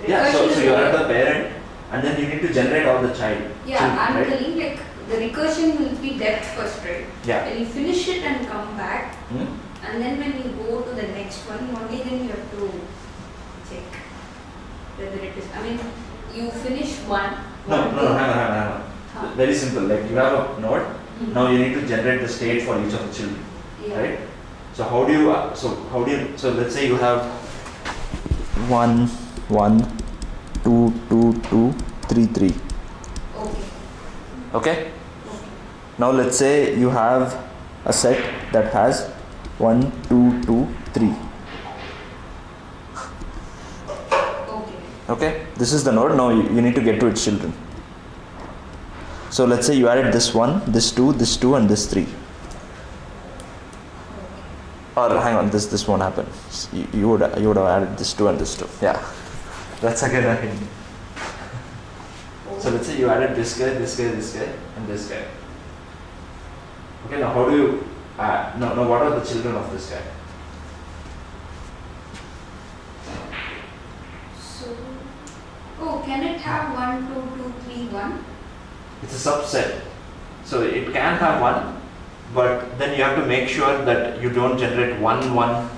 Yeah, so you are the parent and then you need to generate all the child. Yeah, I'm right? telling like the recursion will be depth first, right? Yeah. When you finish it and come back, and then when you go to the next one, only then you have to check whether it is. I mean, you finish one. No, hang on. Huh. Very simple. Like you have a node. Now you need to generate the state for each of the children, Yeah. right? So how do you? So let's say you have 1, 1, 2, 2, 2, 3, 3. Okay. Okay. Now let's say you have a set that has 1, 2, 2, 3. Okay. Okay. This is the node. Now you need to get to its children. So let's say you added this 1, this 2, and this 3. Or hang on, this won't happen. You would have added this 2 and this 2. Yeah. That's again a hint. So let's say you added this guy, and this guy. Okay, now how do you no, what are the children of this guy? So, can it have 1, 2, 2, 3, 1? It's a subset. So it can have 1, but then you have to make sure that you don't generate 1, 1,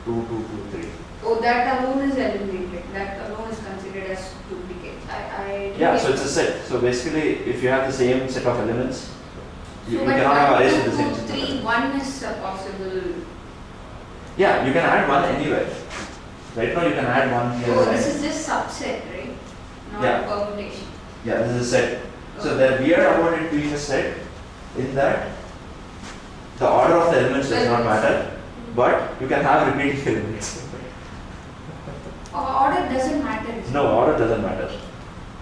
2, 2, 2, 3. Oh, that alone is eliminated. That alone is considered as duplicate. Yeah, so it's a set. So basically, if you have the same set of elements, you So cannot have arrays with the same 1, 2, set of 3, elements. 1 is a possible. Yeah, you can add 1 anywhere. Right now you can add 1 here. Oh, this is just subset, right? Not Yeah. permutation. Yeah, this is a set. So they're weird about it being a set in that the order of the elements does not matter, but you can have repeating elements. Order doesn't matter. is it? No, order doesn't matter.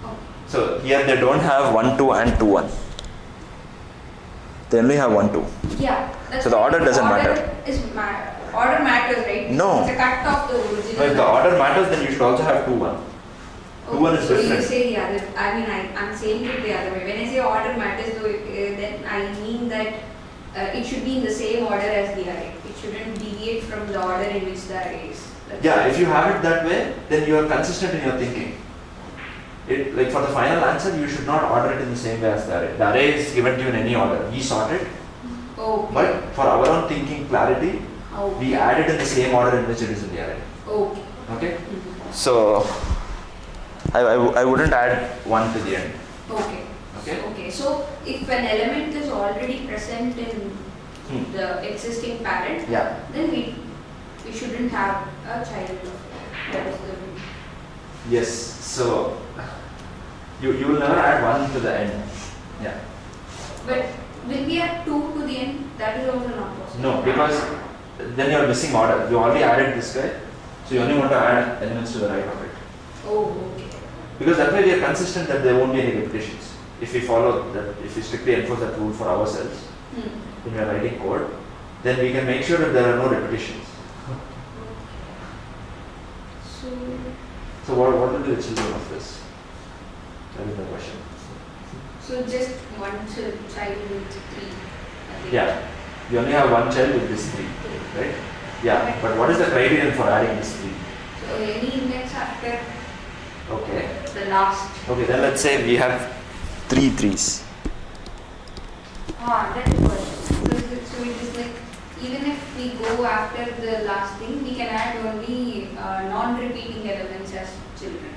Oh. So here they don't have 1, 2 and 2, 1. They only have 1, 2. Yeah. That's So the order doesn't matter. Order matters, right? No. It's a cut off the original. So if the order matters, then you should also have 2, 1. 2, 1 is so different. you say the other. I mean, I'm saying it the other way. When I say order matters, though, then I mean that it should be in the same order as the array. It shouldn't deviate from the order in which the array is. Yeah, if you have it that way, then you are consistent in your thinking. Like for the final answer, you should not order it in the same way as the array. The array is given to you in any order. We sort it, Okay. but for our own thinking clarity, Okay. we add it in the same order in which it is in the array. Okay. Okay? So, I wouldn't add 1 to the end. Okay. Okay? Okay. So if an element is already present in the existing parent, Yeah. then we shouldn't have a child of it. That is the rule. Yes. So, you will never add 1 to the end. Yeah. But will we add 2 to the end? That is also not possible. No, because then you are missing order. You already added this guy, so you only want to add elements to the right of it. Oh, okay. Because that way we are consistent that there won't be any repetitions. If we follow that, if we strictly enforce that rule for ourselves, when we are writing code, then we can make sure that there are no repetitions. So what will be the children of this? That is the question. So just one child with 3. I think. Yeah, you only have 1 child with this 3, right? Yeah, but what is the criterion for adding this 3? So any index after Okay. the last. Okay, then let's say we have 3 3s. That is good. So it is like even if we go after the last thing, we can add only non-repeating elements as children.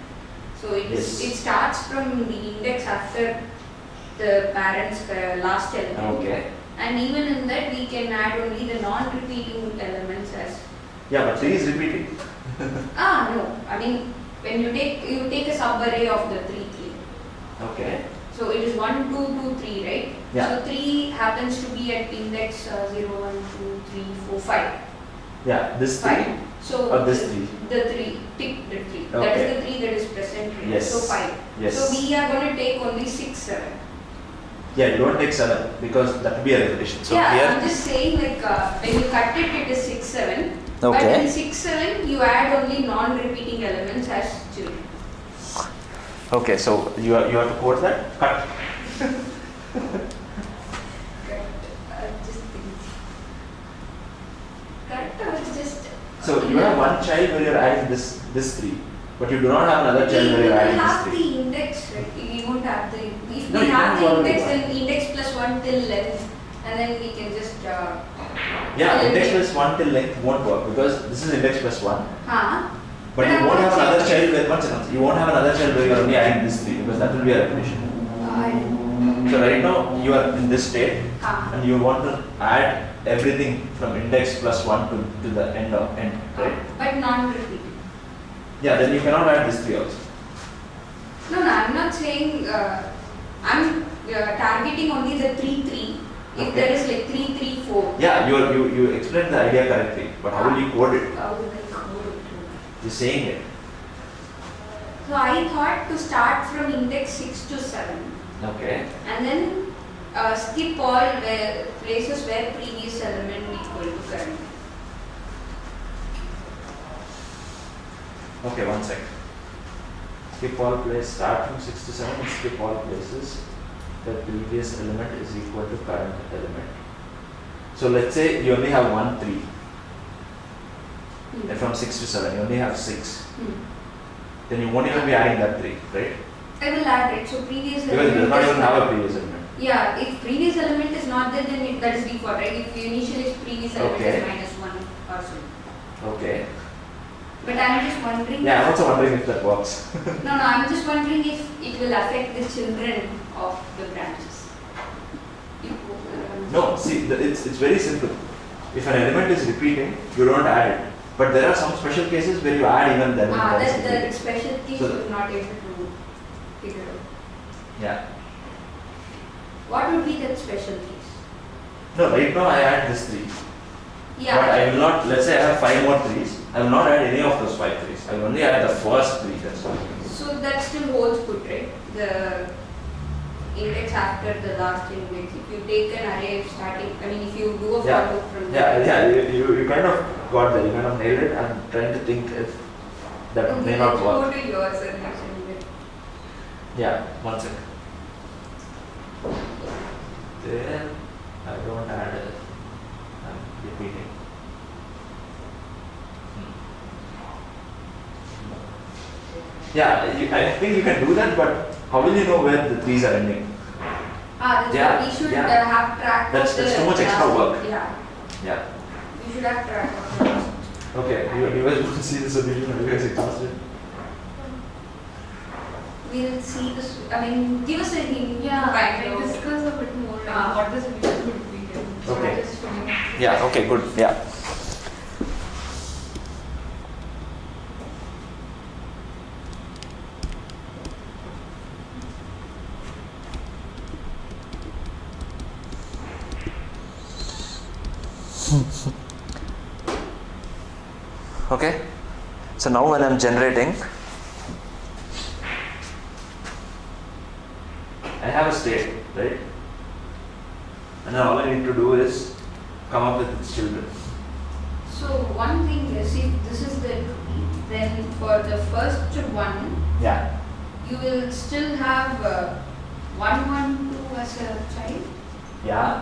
So it starts from the index after the parent's last element. Okay. And even in that, we can add only the non-repeating elements as. Yeah, but 3 is repeating. No. I mean, when you take a subarray of the 3 3. Okay. So it is 1 2 2 3, right? Yeah. So 3 happens to be at index 0 1 2 3 4 5. Yeah, this 3. 5. So Or this 3. the 3, tick the 3. That Okay. is the 3 that is present here. Yes. So 5. Yes. So we are going to take only 6 7. Yeah, you don't take 7 because that would be a repetition. So yeah, here. I'm just saying like when you cut it, it is 6 7. Okay. But in 6 7, you add only non-repeating elements as children. Okay, so you have to quote that? Cut. Just think. Cut or just. So you have 1 child where you're adding this 3. but you do not have another child where We you are will adding have this the 3. index, right? We won't have the. If No, we you have don't the want index, to. then index plus 1 till length, and then we can just. Yeah, index eliminate. plus 1 till length won't work because this is index plus 1. Huh? But you I'm won't not have another saying- child where one second. You won't have another child where you are only adding this 3 because that will be a repetition. So right now you are in this state Huh? and you want to add everything from index plus 1 to the end, right? But non-repeating. Yeah, then you cannot add this 3 also. No, I'm not saying. I'm targeting only the 3-3. If Okay. there is like 3-3-4. Yeah, you explained the idea correctly, but how will you code it? How will I code it? You're saying it. So I thought to start from index 6 to 7. Okay. And then skip all places where previous element equal to current. Okay, one sec. Skip all places, start from 6 to 7 and skip all places where previous element is equal to current element. So let's say you only have 1, 3. And from 6 to 7, you only have 6. Then you won't even be adding that 3, right? I will add it. So previous Because it does element not is even have a previous element. Yeah, if previous element is not there, then that is default, right? If initially previous element Okay. is -1 or so. Okay. But I'm just wondering. Yeah, I'm also wondering if that works. No, I'm just wondering if it will affect the children of the branches. No, see, it's very simple. If an element is repeating, you don't add it. But there are some special cases where you add even the element that is That's the repeating. special case So we're not able to figure out. Yeah. What would be that special case? No, right now I add this 3. Yeah. But I will not, let's say I have 5 more 3s. I will not add any of those 5 3s. I will only add the first 3, that's all. So that still holds good, right? The index after the last index. If you take an array starting, I mean, if you do a for Yeah. loop from Yeah, you kind of got there, you kind of nailed it. I'm trying to think if that Okay, may not let's work. go to your solution. Yeah, one second. Then I don't add it. I'm repeating. Yeah, I think you can do that, but how will you know where the 3s are ending? That's Yeah, what we should yeah. have track That's- of the that's too much extra last- work. Yeah, Yeah. we should have track of the last. Okay, you guys want to see the solution or you guys exhausted? We'll see this. I mean, give us a hint. Yeah, Find like out. discuss a bit more like Ah. what the solution would be. So Okay. just to make- Yeah, okay, good. Yeah. Okay, so now when I'm generating, I have a state, right? And then all I need to do is come up with its children. So one thing is, if this is the tree, then for the first one, Yeah. you will still have 1, 1, 2 as a child. Yeah.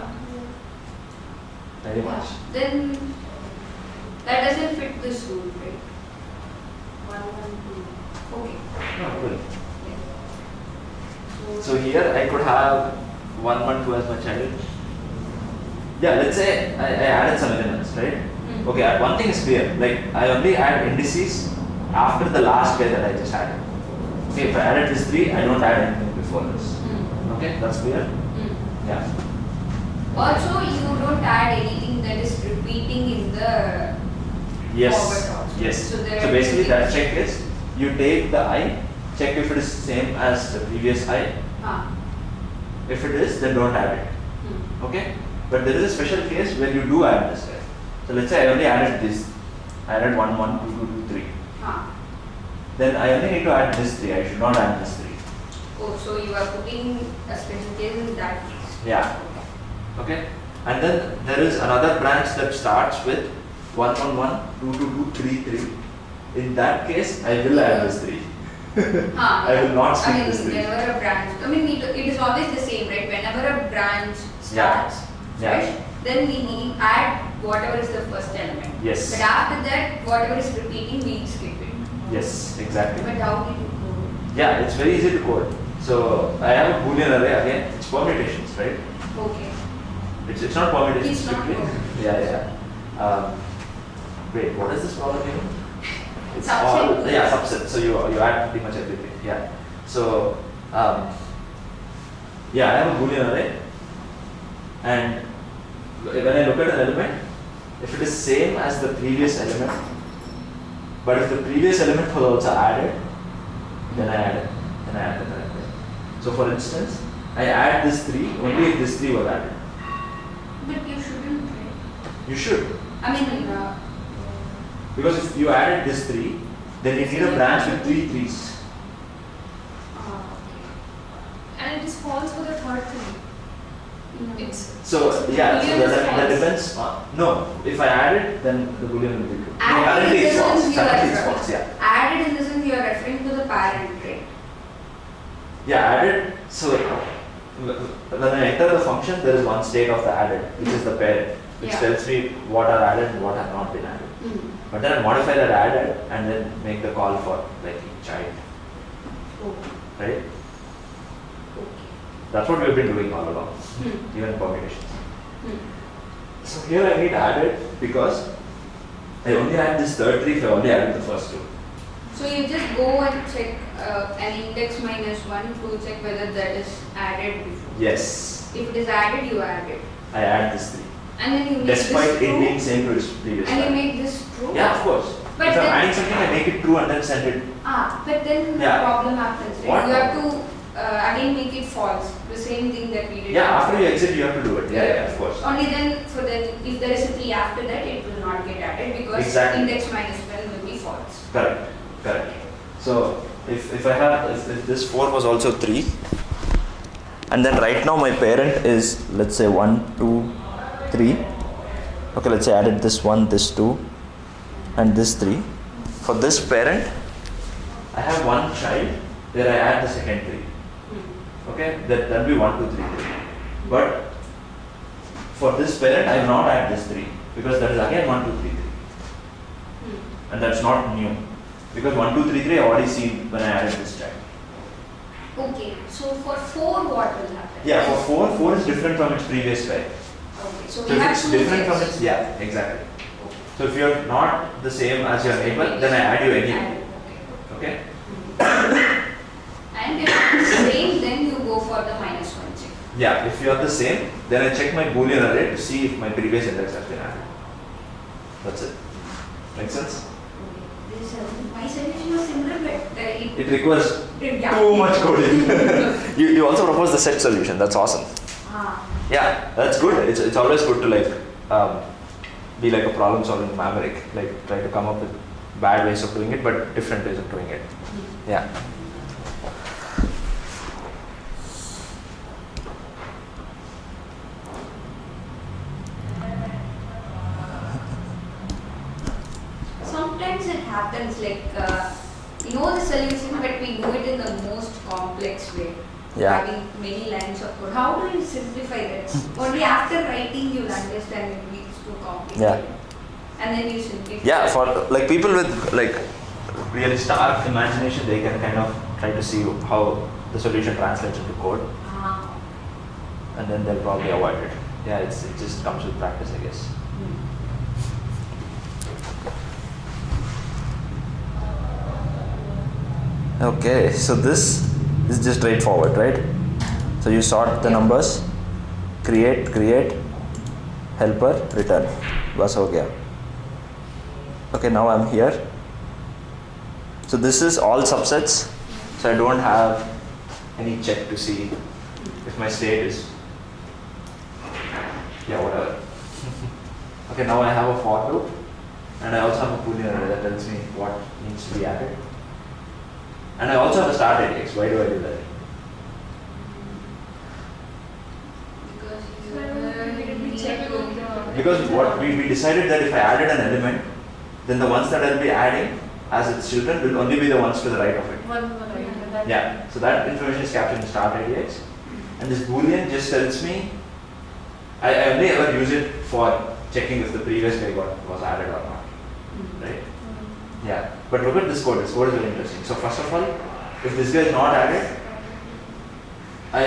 Very much. Then that doesn't fit this rule, right? 1, 1, 2. Okay. No, good. Yeah. So here I could have 1, 1, 2 as my child. Yeah, let's say I added some elements, right? Mm. Okay, one thing is clear. Like I only add indices after the last pair that I just added. Okay, if I added this 3, I don't add anything before this. Mm. Okay, that's clear? Mm. Yeah. Also, you don't add anything that is repeating in the Yes. forward also. Yes. So So there basically will be- that check is you take the I, check if it is same as the previous I. Ah. If it is, then don't add it. Mm. Okay? But there is a special case where you do add this guy. So let's say I only added this. I added 1, 1, 2, 2, 2, 3. Ah. Then I only need to add this 3. I should not add this 3. Oh, so you are putting a special case in that case. Yeah. Okay? And then there is another branch that starts with 1, 1, 1, 2, 2, 2, 3, 3. In that case, I will add this 3. Ah, I will not I skip mean, this 3. whenever a branch, I mean, it is always the same, right? Whenever a branch starts, Yeah. right? Then we need add whatever is the first element. Yes. But after that, whatever is repeating, we skip it. Yes, exactly. But how did you code? Yeah, it's very easy to code. So I have a Boolean array again. It's permutations, right? Okay. It's not permutations It's not strictly. permutations. Yeah. Wait, what is this problem here? It's Subset. all subset. So you add pretty much everything. Yeah. So yeah, I have a Boolean array, and when I look at an element, if it is same as the previous element, but if the previous element was also added, then I add it. Then I add the correct way. So for instance, I add this 3 only if this 3 was added. But you shouldn't, right? You should. I mean, Because if you added this 3, then you need a branch with 3 3s. okay. And it is false for the third thing. It's So yeah, so Boolean is that false. depends on, no, if I add it, then the Boolean will be true. No, Added currently in it's the false. sense you Currently it's are false, yeah. added in the sense you are referring to the parent, right? Yeah, added, so when I enter the function, there is one state of the added, which is the parent, which Yeah. tells me what are added and what have not been added. But then I modify that added and then make the call for like each child, Okay. right? Okay. That's what we've been doing all along, even permutations. So here I need added because I only add this third 3 if I only added the first 2. So you just go and check an index -1 to check whether that is added before. Yes, If it is added, you add it. I add this 3. And then you make Despite this it true. being same to its previous And you value. make this true. Yeah, of course. But if I'm then- adding something, I make it true and then send it. But then the Yeah. problem happens, right? What You have to again make it false. The same thing that we did. Yeah, after you exit, you have to do it. Yeah, of course. Only then for that, if there is a 3 after that, it will not get added because Exactly. index -1 will be false. Correct. So if I have if this 4 was also 3, and then right now my parent is, let's say 1, 2, 3. Okay, let's say I added this 1, this 2, and this 3. For this parent, I have one child where I add the second 3. Okay, that'll be 1, 2, 3, 3. But for this parent, I will not add this 3 because that is again 1, 2, 3, 3. And that's not new. Because 1, 2, 3, 3 I already seen when I added this child. Okay, so for 4, what will happen? Yeah, for 4 is different from its previous pair. Okay, so So we if have it's 2 different from pairs. its, yeah, exactly. So if you're not the same as your neighbor, then I add you anyway. Add, okay. Okay? And if it's the same, then you go for the -1 check. Yeah, if you're the same, then I check my Boolean array to see if my previous index has been added. That's it. Make sense? This, my solution was similar, but It requires yeah. too much coding. you also propose the set solution. That's awesome. Yeah, that's good. It's always good to like be like a problem solving maverick, like try to come up with bad ways of doing it, but different ways of doing it. Yeah. Sometimes it happens like you know the solution, but we do it in the most complex way. Yeah. Having many lines of code. How do you simplify that? Only after writing you'll understand it becomes too complicated. Yeah. And then you simplify. Yeah, for like people with like really stark imagination, they can kind of try to see how the solution translates into code, Ah. and then they'll probably avoid it. Yeah, it just comes with practice, I guess. Okay, so this is just straightforward, right? So you sort the numbers, create, helper, return. Bas ho gaya. Okay, now I'm here. So this is all subsets. So I don't have any check to see if my state is, yeah, whatever. Okay, now I have a for loop, and I also have a Boolean array that tells me what needs to be added. And I also have a start ADX. Why do I do that? Because what we decided that if I added an element, then the ones that I'll be adding as its children will only be the ones to the right of it. Yeah, so that information is captured in start ADX. And this Boolean just tells me, I only ever use it for checking if the previous guy was added or not. Right? Yeah. But look at this code. This code is very interesting. So first of all, if this guy is not added, I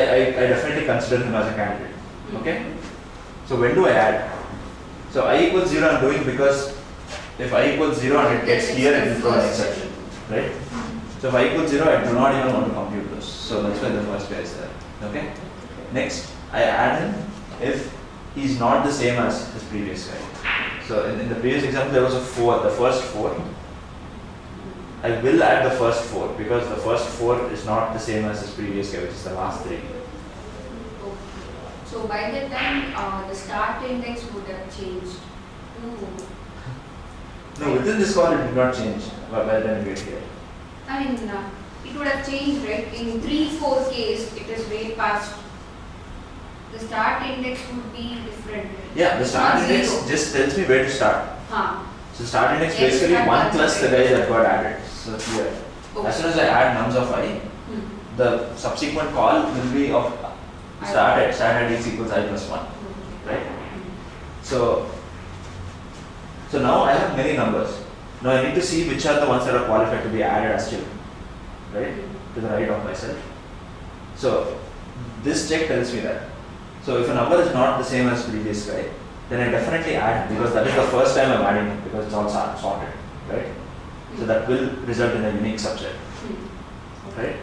definitely consider him as a candidate. Okay? So when do I add? So I equals 0 I'm doing because if I equals 0 and it gets here, it will throw an exception. Right? So if I equals 0, I do not even want to compute those. So that's why the first guy is there. Okay? Next, I add him if he's not the same as his previous guy. So in the previous example, there was a 4, the first 4. I will add the first 4 because the first 4 is not the same as his previous guy, which is the last 3. So by that time, the start index would have changed to. No, within this call it did not change by the time we get here. I mean, it would have changed, right? In 3-4 case, it is way past. The start index would be different. Yeah, the It's start not index 0. just tells me where to start. Huh. So start index Yes, basically start 1 one, plus the right. guy that got added. So here, Okay. as soon as I add nums of I, the subsequent call will be of start at x equals I plus 1, right? So now I have many numbers. Now I need to see which are the ones that are qualified to be added as children, right? To the right of myself. So this check tells me that. So if a number is not the same as previous guy, then I definitely add because that is the first time I'm adding it because it's all sorted, right? So that will result in a unique subset, right?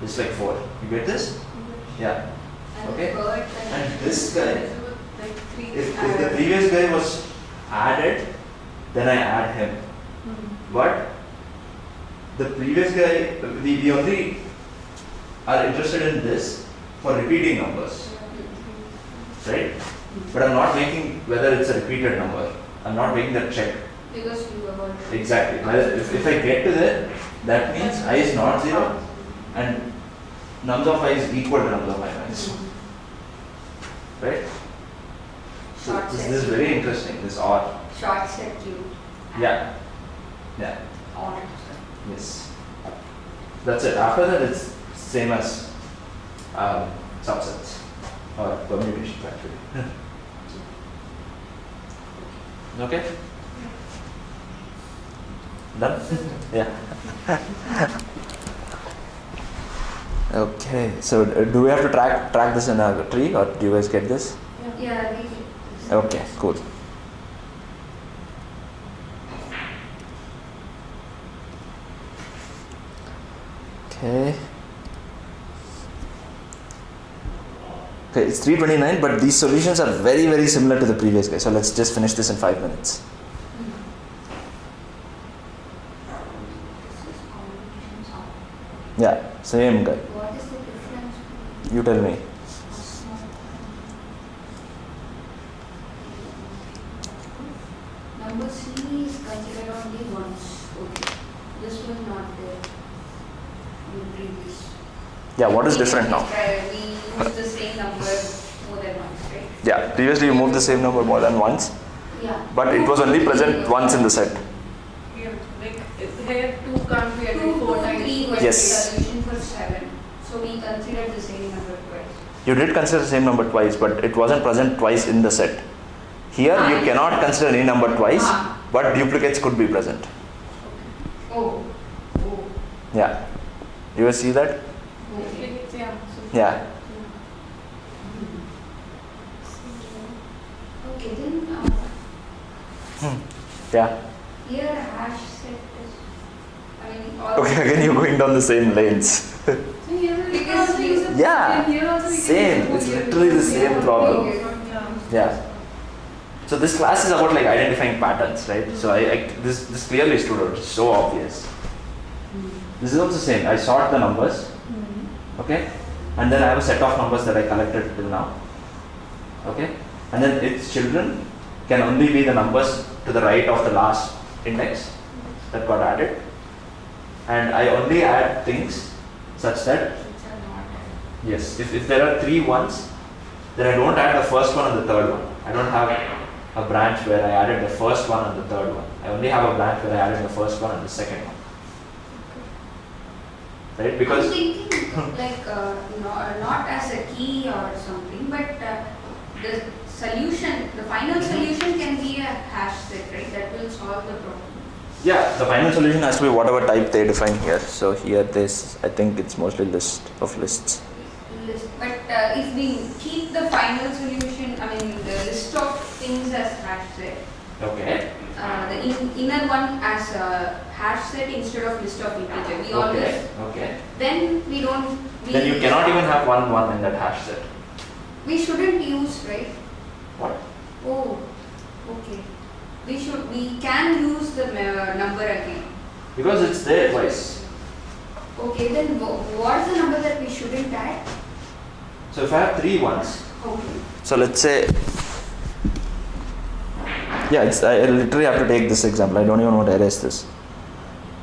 It's like 4. You get this? Yeah. Okay. And this guy, if the previous guy was added, then I add him. But the previous guy, we only are interested in this for repeating numbers, right? But I'm not making whether it's a repeated number. I'm not making that check. Because you have already. Exactly. If I get to that means I is not 0 and nums of I is equal to nums of I minus 1. Right? So Short this is very interesting, this OR. Short circuit. Yeah. Yeah. On. Yes. That's it. After that it's same as subsets or permutation actually. Okay? Done? Yeah. Okay, so do we have to track this in a tree or do you guys get this? Yeah, we get. Okay, cool. Okay. Okay, it's 3:29, but these solutions are very, very similar to the previous guy. So let's just finish this in 5 minutes. Yeah, same guy. What is the difference? You tell me. Number C is considered only once. Okay. This was not there in the previous. Yeah, what is different now? We use the same number more than once, right? Yeah, previously you moved the same number more than once, Yeah. but it was only present once in the set. Yeah, like here 2 can't be added 4 times. 3 was Yes. the solution for 7. So we considered the same number twice. You did consider the same number twice, but it wasn't present twice in the set. Here you cannot consider any number twice, but duplicates could be present. Oh. Oh. Yeah. You guys see that? Okay. Yeah. Yeah. Okay, then Yeah. here hash set is, I mean, all Okay, again you're going down the same lanes. So here we Because also use it. Yeah, And here also we can same. use It's it. literally the same problem. Yeah. Yeah. So this class is about like identifying patterns, right? So this clearly stood out. It's so obvious. This is also the same. I sort the numbers, okay, and then I have a set of numbers that I collected till now, okay, and then its children can only be the numbers to the right of the last index that got added, and I only add things such that which are not added. yes, if there are 3 ones, then I don't add the first one and the third one. I don't have a branch where I added the first one and the third one. I only have a branch where I added the first one and the second one. Right? Because I'm thinking like not as a key or something, but the solution, the final solution can be a hash set, right? That will solve the problem. Yeah, the final solution has to be whatever type they define here. So here this, I think it's mostly list of lists. List. But if we keep the final solution, I mean the list of things as hash set, Okay. the inner one as a hash set instead of list of integer. We always, Okay. Okay. then we don't. We Then you cannot even have 1 in that hash set. We shouldn't use, right? What? Oh, okay. We can use the number again. Because it's there twice. Okay, then what's the number that we shouldn't add? So if I have 3 ones. Okay. So let's say, yeah, I literally have to take this example. I don't even want to erase this.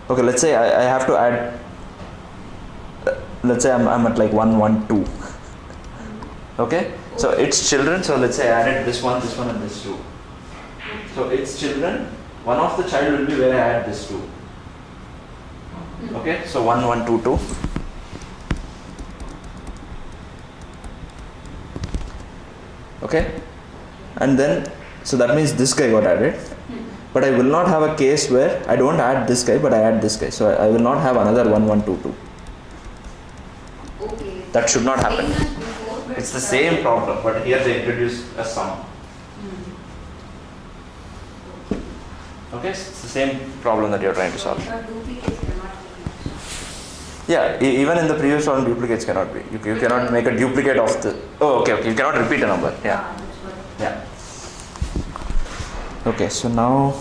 Okay, let's say I have to add, let's say I'm at like 1, 1, 2. Okay, so it's children. So let's say I added this one, and this 2. So it's children. One of the child will be where I add this 2. Okay, so 1, 1, 2, 2. Okay, and then so that means this guy got added, but I will not have a case where I don't add this guy but I add this guy. So I will not have another 1, 1, 2, 2. Okay. That should not happen. Same as before, but It's the same problem, but here they introduced a sum. Okay, so it's the same problem that you're trying to solve. Duplicates cannot be used. Yeah, even in the previous one, duplicates cannot be. You cannot make a duplicate of the. Oh, okay. You cannot repeat a number. Yeah. Ah, that's what. Yeah. Okay, so now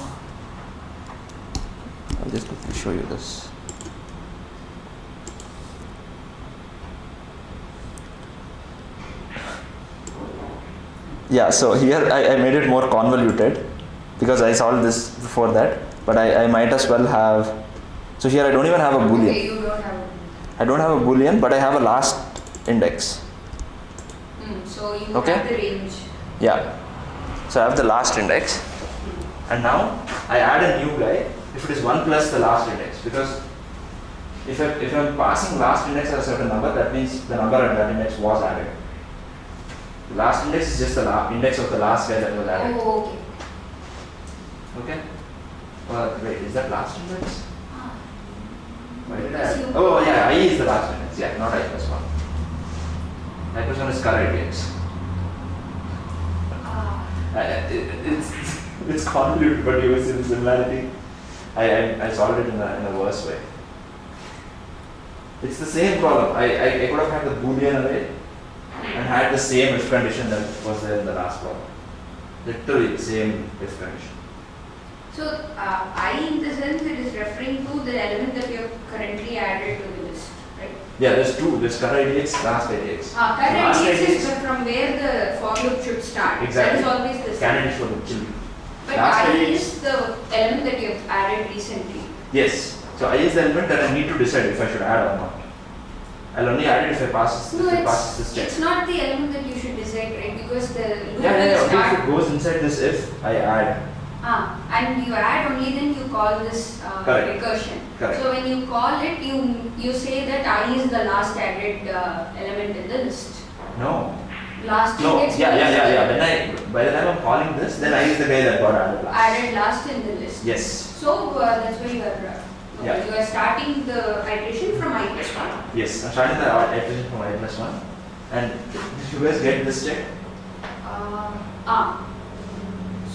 I'll just quickly show you this. Yeah, so here I made it more convoluted because I solved this before that, but I might as well have. So here I don't even have a boolean. Okay, you don't have a I don't have a boolean, but I have a last index. So you Okay. have the range. Yeah. So I have the last index, and now I add a new guy if it is 1 plus the last index, because if I'm passing last index as a certain number, that means the number at that index was added. The last index is just the index of the last guy that was added. Oh, okay. Okay. Well, wait, is that last index? Why did I Because add? you- Oh yeah, I is the last index. Yeah, not I plus 1. I plus 1 is current index. Ah, It's convoluted, but you see the similarity. I solved it in a worse way. It's the same problem. I could have had the boolean array and had the same if condition that was there in the last problem. Literally the same if condition. So I in the sense it is referring to the element that you have currently added to the list, right? Yeah, there's 2. There's current IDX, last IDX. Current Last index IDX is from where the for loop should start. Exactly. That is always the same. Candidate for the children. But Last I IDX is the element that you have added recently. Yes. So I is the element that I need to decide if I should add or not. I'll only add it if it passes this check. It's not the element that you should decide, right? Because the loop Yeah, will only start. if it goes inside this if I add. And you add only then you call this Correct. recursion. Correct. So when you call it, you say that I is the last added element in the list. No. Last No. index Yeah. By the time I'm calling this, then I is the guy that got added last. added last in the list. Yes. So that's why you are Yeah. you are starting the iteration from I plus 1. Yes. I'm starting the iteration from I plus 1. And did you guys get this check?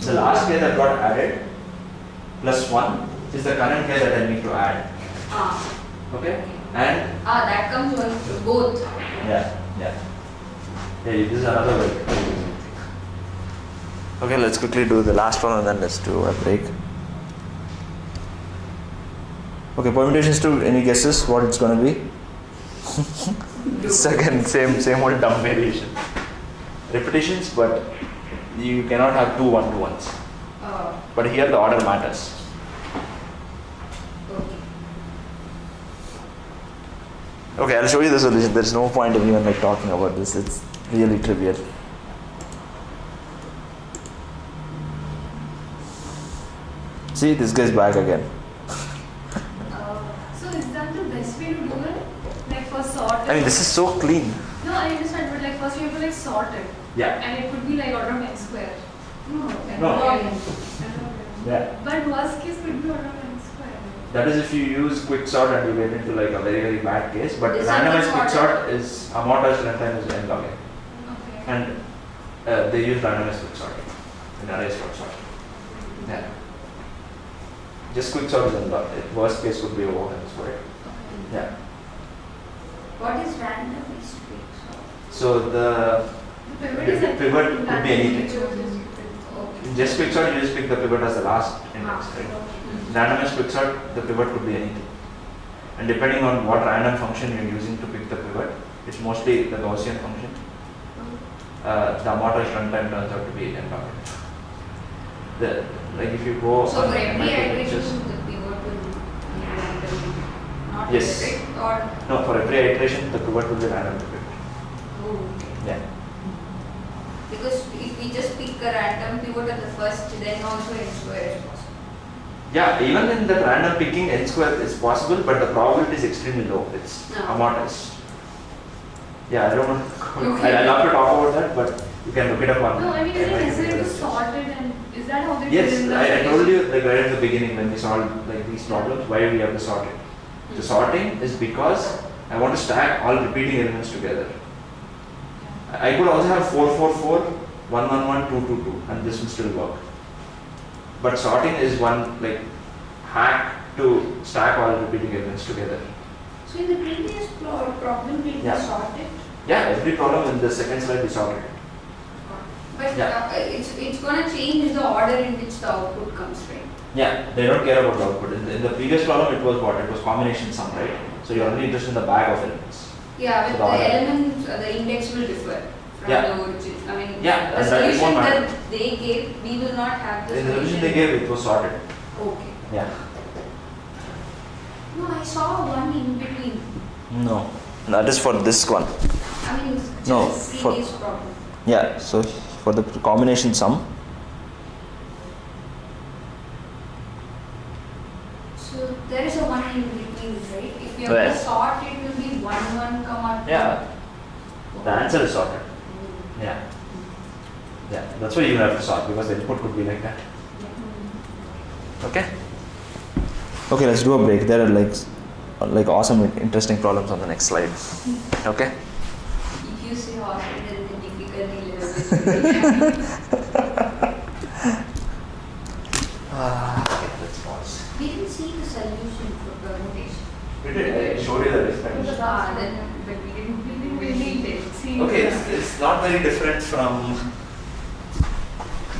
The last guy that got added plus 1 is the current guy that I need to add. Okay? And That comes on both. yeah. Hey, this is another way. Okay, let's quickly do the last one and then let's do a break. Okay, permutations 2, any guesses what it's going to be? It's again same old dumb variation. Repetitions, but you cannot have 2 1-to-1s. But here the order matters. Okay. Okay, I'll show you the solution. There's no point of even like talking about this. It's really trivial. See, this guy's back again. So is that the best way to do it? Like for sort it? I mean, this is so clean. No, I understand, but like first you have to like sort it. Yeah. And it could be like order of n square. No. No. Log n. Yeah. But worst case could be order of n square. That is if you use quicksort and you get into like a very very bad case. But This randomized is quicksort is amortized runtime is n log n, Okay. and they use randomized quicksort in array sort. Yeah. Just quicksort is n log. Worst case could be O(n)(n)(). Okay. Yeah. What is randomized quicksort? So the pivot could be anything. Okay. In just quicksort, you just pick the pivot as the last index, right? In randomized quicksort, the pivot could be anything. And depending on what random function you're using to pick the pivot, it's mostly the Gaussian function. The amortized runtime turns out to be n log n. Like if you go So on for every MIT iteration, lectures, the pivot will be random, not Yes. right? Or no, for every iteration, the pivot will be random pivot. oh, Yeah. because if we just pick a random pivot at the first, then also n square is possible. Yeah, even in that random picking, n square is possible, but the probability is extremely low. It's No. amortized. Yeah, I don't know. Okay. I love to talk about that, but you can look it up on. No, I mean, is it MIT necessary to lectures. sort it, and is that how they do Yes, it in the I told you like right at the beginning when we solved like these problems, why we have to sort it. The sorting is because I want to stack all repeating elements together. I could also have 4, 4, 4, 1, 1, 1, 2, 2, 2, and this will still work. But sorting is one like hack to stack all repeating elements together. So in the previous problem, did we Yeah. sort it? Yeah, every problem in the second slide we sorted. But Yeah. it's gonna change the order in which the output comes, right? Yeah, they don't care about the output. In the previous problem, it was what? It was combination sum, right? So you're only interested in the bag of elements. Yeah, So but the the order. elements, the index will differ from Yeah. the origin. I mean, Yeah, the and that it won't solution matter. that they gave, we will not have the In the solution. solution they gave, it was sorted. Okay. Yeah. No, I saw one in between. No, that is for this one. I mean, it's No, just for- previous problem. Yeah, so for the combination sum. So there is a one in between, right? If you have Where? to sort, it will be 1, 1, comma 2. Yeah, the answer is sorted. Yeah. Yeah, that's why you have to sort because the input could be like that. Okay? Okay, let's do a break. There are like awesome, interesting problems on the next slide. Okay? If you say awesome, then the difficulty level is Okay, let's pause. We didn't see the solution for permutation. We did. I showed you the difference. Then, but we didn't really see. Okay, it's not very different from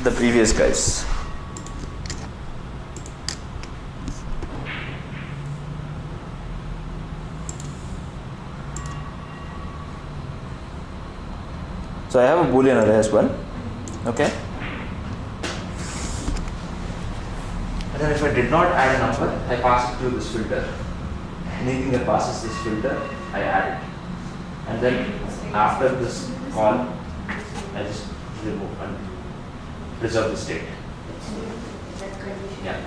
the previous guys. So I have a Boolean array as well. Okay. And then if I did not add a number, I pass it through this filter. Anything that passes this filter, I add it. And then after this call, I just remove and preserve the state. That condition. Yeah.